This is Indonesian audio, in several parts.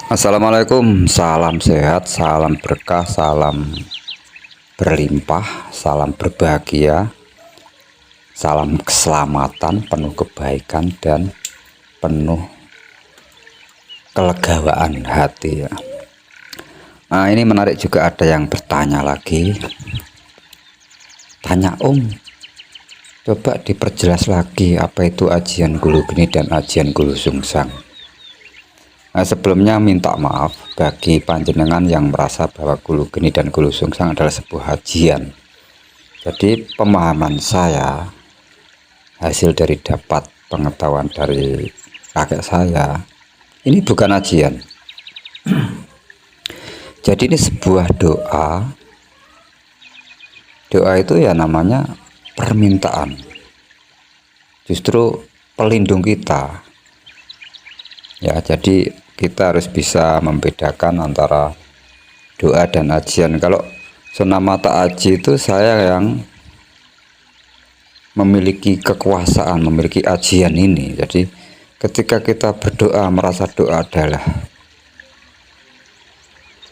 Assalamualaikum, salam sehat, salam berkah, salam berlimpah, salam berbahagia, salam keselamatan, penuh kebaikan dan penuh kelegawaan hati ya. Nah, ini menarik juga, ada yang bertanya lagi. Tanya coba diperjelas lagi apa itu ajian Gulu Geni dan ajian Gulu Sungsang. Nah, sebelumnya minta maaf bagi panjenengan yang merasa bahwa Gulu Geni dan Gulu Sungsang adalah sebuah ajian. Jadi pemahaman saya hasil dari dapat pengetahuan dari kakek saya, ini bukan ajian. Jadi ini sebuah doa. Doa itu ya namanya permintaan, justru pelindung kita ya. Jadi kita harus bisa membedakan antara doa dan ajian. Kalau Sunamata Aji itu saya yang memiliki kekuasaan, memiliki ajian ini. Jadi ketika kita berdoa merasa doa adalah,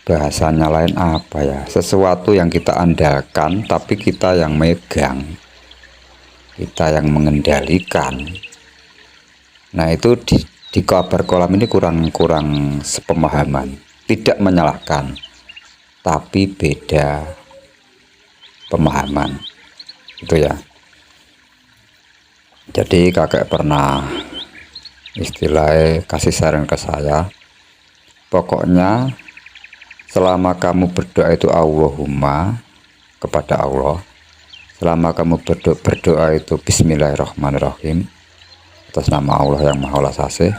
bahasanya lain apa ya, sesuatu yang kita andalkan tapi kita yang megang, kita yang mengendalikan. Nah itu di kabar kolam ini kurang sepemahaman. Tidak menyalahkan, tapi beda pemahaman itu ya. Jadi kakek pernah istilahnya kasih saran ke saya, pokoknya selama kamu berdoa itu Allahumma, kepada Allah, selama kamu berdoa itu Bismillahirrahmanirrahim, atas nama Allah yang Maha Ulas Asih,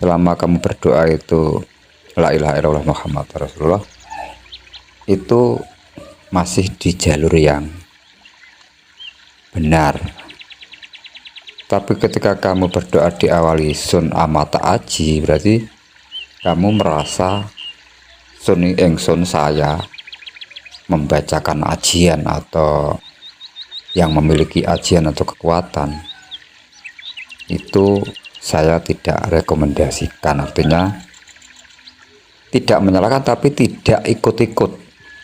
selama kamu berdoa itu La ilaha illallah Muhammad Rasulullah, itu masih di jalur yang benar. Tapi ketika kamu berdoa diawali Sun Amata Aji, berarti kamu merasa sun saya membacakan ajian atau yang memiliki ajian atau kekuatan. Itu saya tidak rekomendasikan. Artinya tidak menyalahkan tapi tidak ikut-ikut,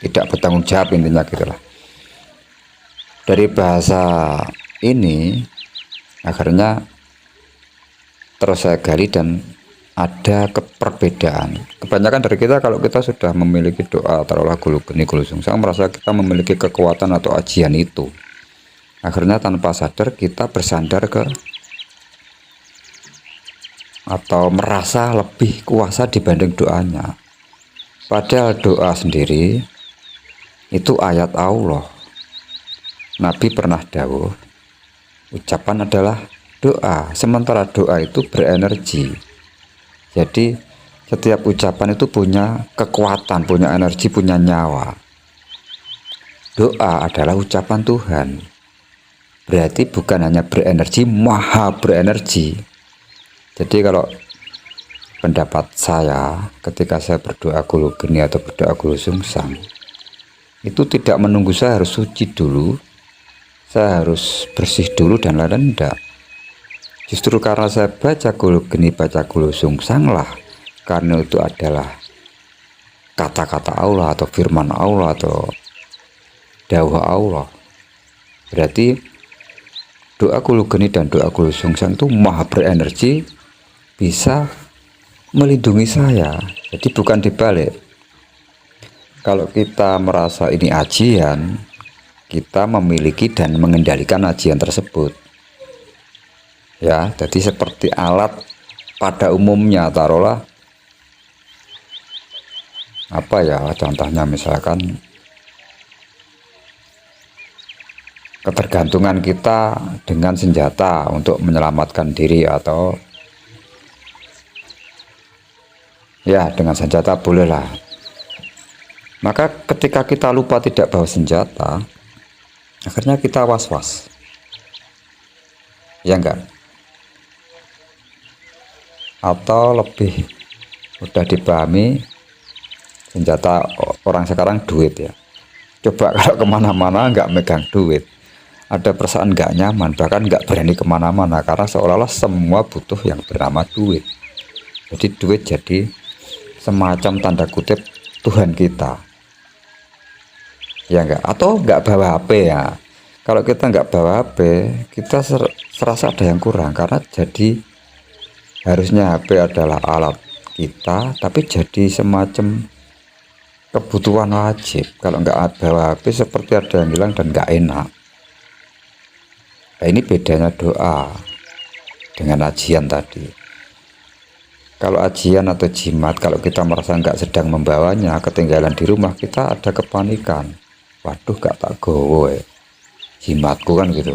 tidak bertanggung jawab, intinya gitulah. Dari bahasa ini akhirnya terus saya gali dan ada perbedaan. Kebanyakan dari kita, kalau kita sudah memiliki doa taruhlah Gulu Geni Gulu Sungsang, merasa kita memiliki kekuatan atau ajian itu, akhirnya tanpa sadar kita bersandar ke atau merasa lebih kuasa dibanding doanya. Padahal doa sendiri itu ayat Allah. Nabi pernah dawuh, ucapan adalah doa, sementara doa itu berenergi. Jadi setiap ucapan itu punya kekuatan, punya energi, punya nyawa. Doa adalah ucapan Tuhan, berarti bukan hanya berenergi, maha berenergi. Jadi kalau pendapat saya, ketika saya berdoa Gulu Geni atau berdoa Gulu Sungsang, itu tidak menunggu saya harus suci dulu, saya harus bersih dulu dan lain-lain, enggak. Justru karena saya baca Gulu Geni, baca Gulu Sungsang lah, karena itu adalah kata-kata Allah atau firman Allah atau dawuh Allah, berarti doa Gulu Geni dan doa Gulu Sungsang itu maha berenergi, bisa melindungi saya. Jadi bukan dibalik. Kalau kita merasa ini ajian, kita memiliki dan mengendalikan ajian tersebut ya. Jadi seperti alat pada umumnya, taruhlah apa ya contohnya, misalkan ketergantungan kita dengan senjata untuk menyelamatkan diri, atau ya dengan senjata bolehlah. Maka ketika kita lupa tidak bawa senjata, akhirnya kita was-was ya enggak? Atau lebih mudah dipahami, senjata orang sekarang duit ya. Coba kalau kemana-mana nggak megang duit, ada perasaan nggak nyaman, bahkan nggak berani kemana-mana, karena seolah-olah semua butuh yang bernama duit. Jadi duit jadi semacam tanda kutip Tuhan kita, ya enggak? Atau enggak bawa HP ya. Kalau kita enggak bawa HP, kita serasa ada yang kurang, karena jadi harusnya HP adalah alat kita, tapi jadi semacam kebutuhan wajib. Kalau enggak bawa HP seperti ada yang hilang dan enggak enak. Nah, ini bedanya doa dengan ajian tadi. Kalau ajian atau jimat, kalau kita merasa enggak sedang membawanya, ketinggalan di rumah, kita ada kepanikan. Waduh, gak tak gowo jimatku kan gitu.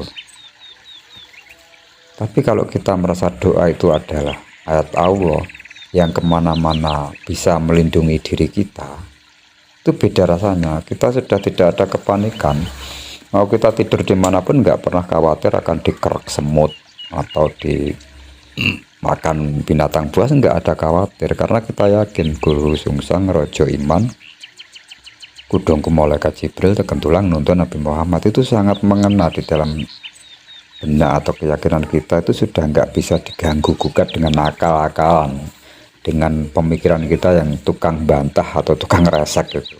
Tapi kalau kita merasa doa itu adalah ayat Allah yang kemana-mana bisa melindungi diri kita, itu beda rasanya. Kita sudah tidak ada kepanikan. Mau kita tidur dimanapun nggak pernah khawatir akan dikerek semut atau dimakan binatang buas, nggak ada khawatir, karena kita yakin Guru Sungsang Rojo Iman Kudongku Malaikat Jibril tekan tulang nuntun Nabi Muhammad itu sangat mengena di dalam benak atau keyakinan kita. Itu sudah nggak bisa diganggu gugat dengan akal-akalan, dengan pemikiran kita yang tukang bantah atau tukang resek gitu.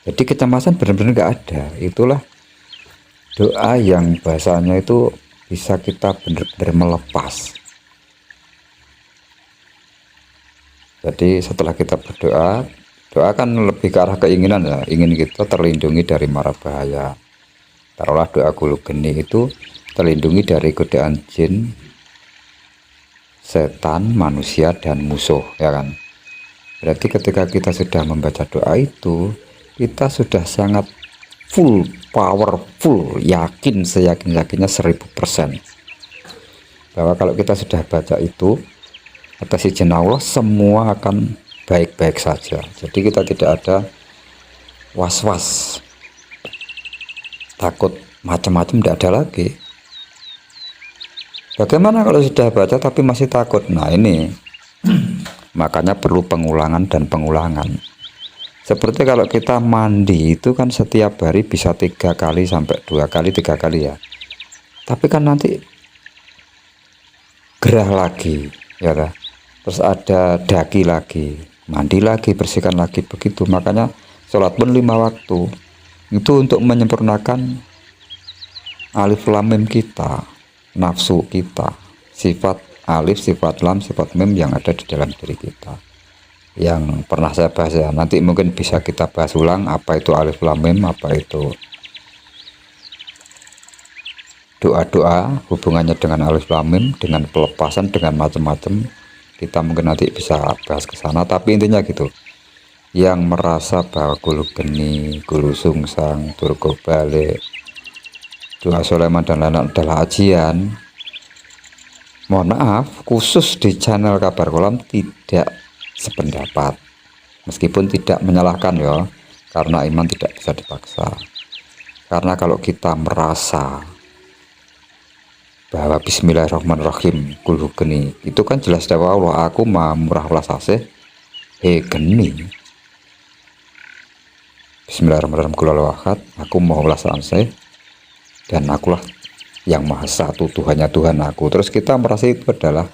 Jadi kecemasan benar-benar nggak ada. Itulah doa yang bahasanya itu bisa kita benar-benar melepas. Jadi setelah kita berdoa, doa kan lebih ke arah keinginan ya, ingin kita terlindungi dari mara bahaya. Taruhlah doa Gulu Geni itu terlindungi dari godaan jin, setan, manusia, dan musuh, ya kan. Berarti ketika kita sudah membaca doa itu, kita sudah sangat full, powerful, yakin, seyakin-yakinnya 1000% bahwa kalau kita sudah baca itu atas izin Allah, semua akan baik-baik saja. Jadi kita tidak ada was-was, takut macam-macam, tidak ada lagi. Bagaimana kalau sudah baca tapi masih takut? Nah ini makanya perlu pengulangan dan pengulangan. Seperti kalau kita mandi itu kan setiap hari bisa 3 kali sampai 2 kali 3 kali ya, tapi kan nanti gerah lagi ya kan? Terus ada daki lagi, mandi lagi, bersihkan lagi, begitu. Makanya sholat pun 5 waktu itu untuk menyempurnakan alif lam mim kita, nafsu kita, sifat alif, sifat lam, sifat mim yang ada di dalam diri kita, yang pernah saya bahas ya. Nanti mungkin bisa kita bahas ulang apa itu alif lam mim, apa itu doa-doa, hubungannya dengan alif lam mim, dengan pelepasan, dengan macam-macam. Kita mungkin nanti bisa bahas ke sana, tapi intinya gitu. Yang merasa bahwa Gulu Geni, Gulu Sungsang, Durga Balik, doa Sulaiman dan lain-lain adalah ajian, mohon maaf, khusus di channel Kabar Kolam tidak sependapat. Meskipun tidak menyalahkan ya, karena iman tidak bisa dipaksa. Karena kalau kita merasa bahwa Bismillahirrahmanirrahim Gulu Geni itu kan jelas dari Allah, aku mah murah welas asih geni. Bismillahirrahmanirrahim Qul huwallahu ahad, aku mau welas asih dan akulah yang maha satu, Tuhannya Tuhan aku. Terus kita merasa itu adalah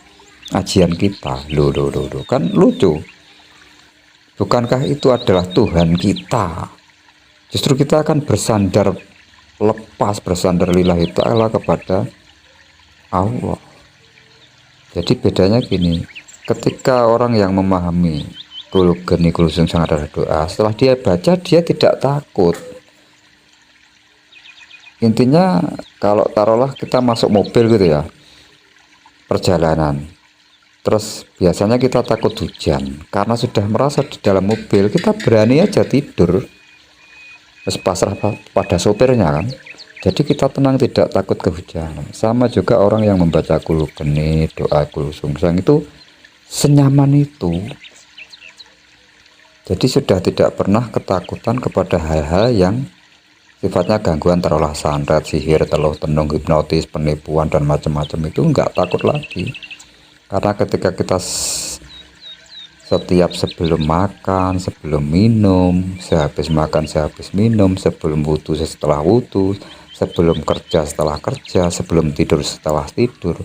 ajian kita. Loh, kan lucu. Bukankah itu adalah Tuhan kita? Justru kita akan bersandar lepas, bersandar lillahi ta'ala kepada Allah. Jadi bedanya gini, ketika orang yang memahami Gulu Geni, Gulu Sungsang adalah doa, setelah dia baca dia tidak takut. Intinya kalau taruhlah kita masuk mobil gitu ya, perjalanan, terus biasanya kita takut hujan, karena sudah merasa di dalam mobil, kita berani aja tidur, terus pasrah pada sopirnya kan. Jadi kita tenang, tidak takut kehujanan. Sama juga orang yang membaca Gulu Geni, doa Gulu Sungsang itu senyaman itu. Jadi sudah tidak pernah ketakutan kepada hal-hal yang sifatnya gangguan, taruhlah santet, sihir, teluh tenung, hipnotis, penipuan dan macam-macam, itu enggak takut lagi. Karena ketika kita setiap sebelum makan, sebelum minum, sehabis makan, sehabis minum, sebelum wudu, setelah wudu, sebelum kerja, setelah kerja, sebelum tidur, setelah tidur,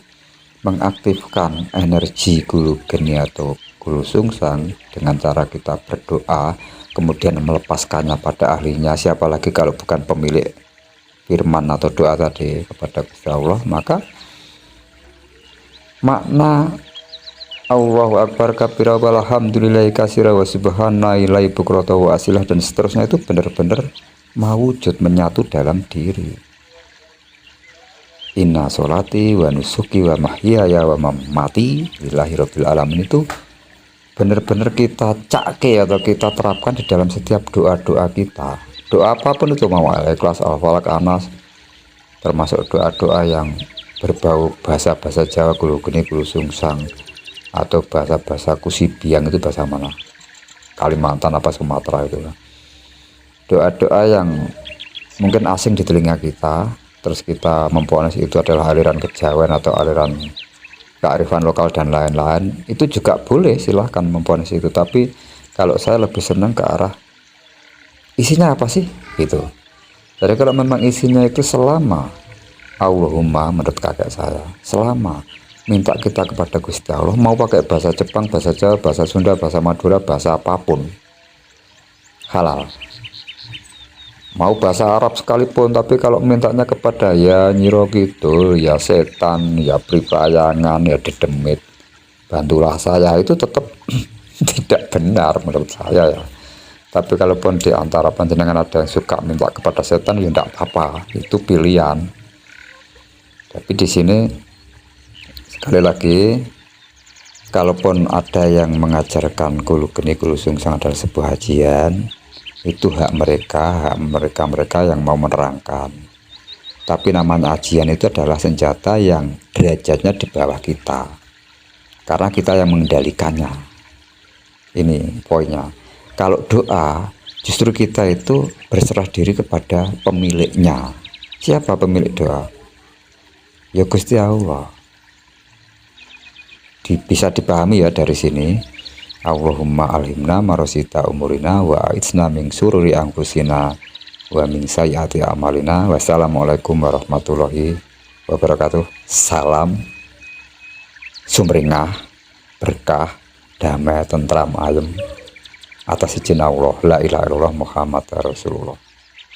mengaktifkan energi Gulu Geni atau Guru Sungsang dengan cara kita berdoa kemudian melepaskannya pada ahlinya, siapa lagi kalau bukan pemilik firman atau doa tadi kepada Gusti Allah. Maka makna Allahu Akbar kabira walhamdulillahi katsira wa subhanallahi bukrata wa asilah dan seterusnya itu benar-benar mewujud, menyatu dalam diri. Inna sholati wa nusuki wa mahyaya wa mamati lillahi rabbil alamin itu benar-benar kita cake atau kita terapkan di dalam setiap doa-doa kita. Doa apapun itu, mau Al-Ikhlas, Al-Falaq, Anas, termasuk doa-doa yang berbau bahasa-bahasa Jawa, Guru Geni, Guru Sungsang, atau bahasa-bahasa Kusibiang, itu bahasa mana? Kalimantan apa Sumatera itu. Doa-doa yang mungkin asing di telinga kita, terus kita memponis itu adalah aliran kejawen atau aliran kearifan lokal dan lain-lain, itu juga boleh, silahkan memponis itu. Tapi kalau saya lebih senang ke arah isinya apa sih gitu. Jadi kalau memang isinya itu selama Allahumma, menurut kakek saya, selama minta kita kepada Gusti Allah, mau pakai bahasa Jepang, bahasa Jawa, bahasa Sunda, bahasa Madura, bahasa apapun halal. Mau bahasa Arab sekalipun, tapi kalau mintanya kepada ya Nyiro Kidul, ya setan, ya pripayangan, ya dedemit, bantulah saya, itu tetap tidak benar menurut saya ya. Tapi kalaupun di antara panjenengan ada yang suka minta kepada setan, ya tidak apa-apa, itu pilihan. Tapi di sini sekali lagi, kalaupun ada yang mengajarkan Guru Geni, Guru Sungsang adalah sebuah ajian, itu hak mereka yang mau menerangkan. Tapi namanya ajian itu adalah senjata yang derajatnya di bawah kita, karena kita yang mengendalikannya. Ini poinnya. Kalau doa, justru kita itu berserah diri kepada pemiliknya. Siapa pemilik doa? Ya Gusti Allah. Bisa dipahami ya dari sini. Allahumma alhimna marosita umurina wa aitsna min sururi anfusina wa min sayyiati amalina. Wassalamualaikum warahmatullahi wabarakatuh. Salam sumringah, berkah, damai, tentram, ayem atas izin Allah. La ilaha illallah Muhammad Rasulullah.